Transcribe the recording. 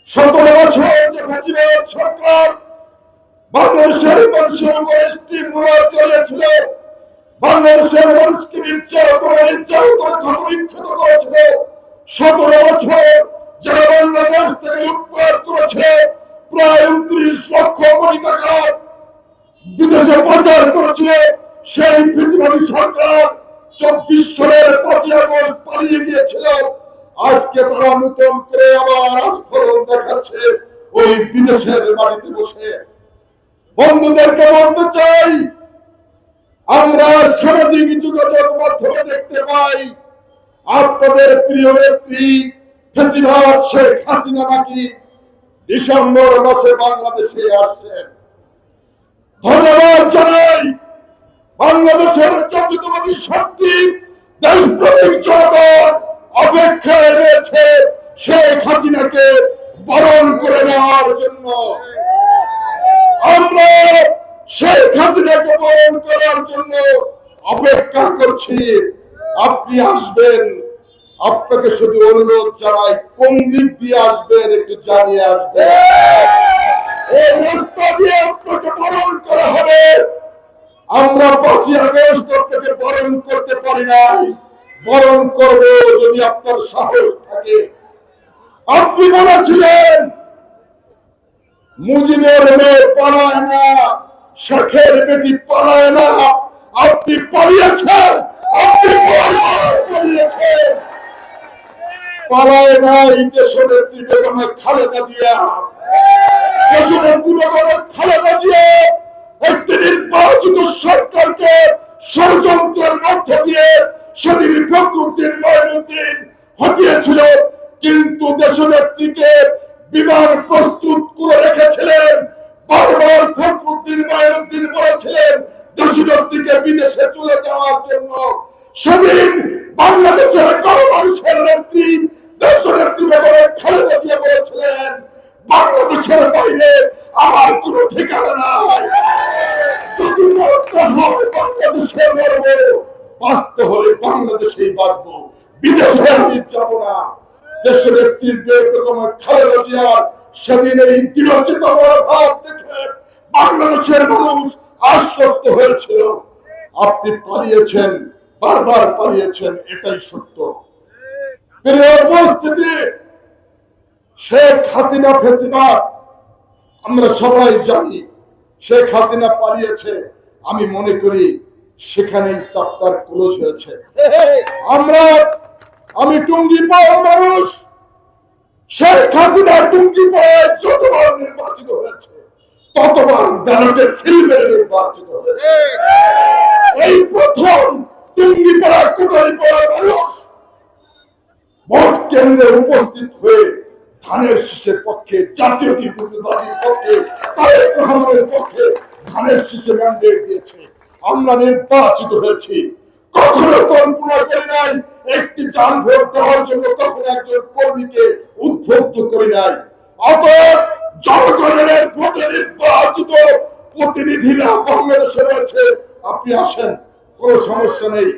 17 বছর যে ফ্যাসিবাদ সরকার বাংলাদেশের মানুষের উপর স্টিম রোলার চালিয়েছিল, বাংলাদেশের মানুষকে নির্যাতন করেছিল। 17 বছর যারা বাংলাদেশ থেকে লুটপাট করেছে, প্রায় 29 লক্ষ কোটি টাকা বিদেশে পাচার করেছিল, সেই ফ্যাসিবাদী সরকার 24 সালের 5ই আগস্ট পালিয়ে গিয়েছিল। আজকে তারা নতুন করে আবার আস্ফোরণ দেখাচ্ছে ওই বিদেশের মাটিতে বসে। বন্ধুদেরকে বলতে চাই, আমরা সামাজিক যোগাযোগ মাধ্যমে দেখতে পাই আপনাদের প্রিয় নেত্রী ফ্যাসিবাদ শেখ হাসিনা নাকি ডিসেম্বর মাসে বাংলাদেশে আসছেন। ধন্যবাদ জানাই বাংলাদেশের জাতীয়তাবাদী শক্তি, দেশপ্রেমিক জনগণ অপেক্ষায় রয়েছে শেখ হাসিনাকে বরণ করে নেওয়ার জন্য। আমরা শেখ হাসিনাকে বরণ করার জন্য অপেক্ষা করছি। আপনি আসবেন, আপনাকে শুধু অনুরোধ জানাই, কোন দিক দিয়ে আসবেন একটু জানিয়ে আসবেন। এই রাস্তা দিয়ে আপনাকে বরণ করা হবে। আমরা 5ই আগস্ট আপনাকে বরণ করতে পারি নাই, বরণ করব যদি আপনার সাহস থাকে। আপনি বলেছিলেন মুজিবের মেয়ে পালায় না, শেখের বেটি পালায় না। আপনি পালিয়েছেন, আপনি পালিয়েছেন। পালায় নাই দেশনেত্রী বেগম খালেদা জিয়া। দেশনেত্রী বেগম খালেদা জিয়া একটি নির্বাচিত সরকারকে ষড়যন্ত্রের মধ্য দিয়ে সেদিন ফখরুদ্দিন মঈনুদ্দিন হটিয়েছিল, কিন্তু দেশনেত্রীকে বিমান প্রস্তুত করে রেখেছিলেন। বারবার ফখরুদ্দিন মঈনুদ্দিন বলেছিলেন দেশনেত্রীকে বিদেশে চলে যাওয়ার জন্য। সেদিন বাংলাদেশের গণমানুষের নেত্রী দেশনেত্রী বেগম খালেদা জিয়া বলেছিলেন বাংলাদেশের বাইরে আমার কোনো ঠিকানা নাই, যদি মরতে হয় বাংলাদেশে মরবো, বাঁচতে হলে বাংলাদেশেই বাঁচবো, বিদেশে আমি যাব না। দেশনেত্রী বেগম খালেদা জিয়ার সেদিন এই দৃঢ়চেতা মনোভাব দেখে বাংলাদেশের মানুষ আশ্বস্ত হয়েছিল। আপনি পালিয়েছেন, বারবার পালিয়েছেন, এটাই সত্য। প্রিয় উপস্থিতি, শেখ হাসিনা ফ্যাসিবাদ আমরা সবাই জানি। শেখ হাসিনা পালিয়েছে, আমি মনে করি সেখানেই চ্যাপ্টার ক্লোজ হয়েছে। আমি টুঙ্গি পাড়ার মানুষ। শেখ হাসিনা টুঙ্গি পাড়ায় যতবার নির্বাচিত হয়েছে ততবার ব্যালটে সিলভারে নির্বাচিত হয়েছে। এই প্রথম টুঙ্গি পাড়া কোটারি পাড়ার মানুষ ভোট কেন্দ্রে উপস্থিত হয়ে ধানের শীষের পক্ষে, জাতীয়তাবাদী পার্টির পক্ষে, তারেক রহমানের পক্ষে ধানের শীষে ম্যান্ডেট দিয়েছে। আমরা নির্বাচিত হয়েছি। কখনো কল্পনা করি নাই একটি যান ভোট দেওয়ার জন্য, কখনো একজন কর্মীকে উদ্বুদ্ধ করি নাই। অতএব জনগণের ভোটে নির্বাচিত প্রতিনিধিরা বাংলাদেশে রয়েছে। আপনি আসেন, কোনো সমস্যা নেই।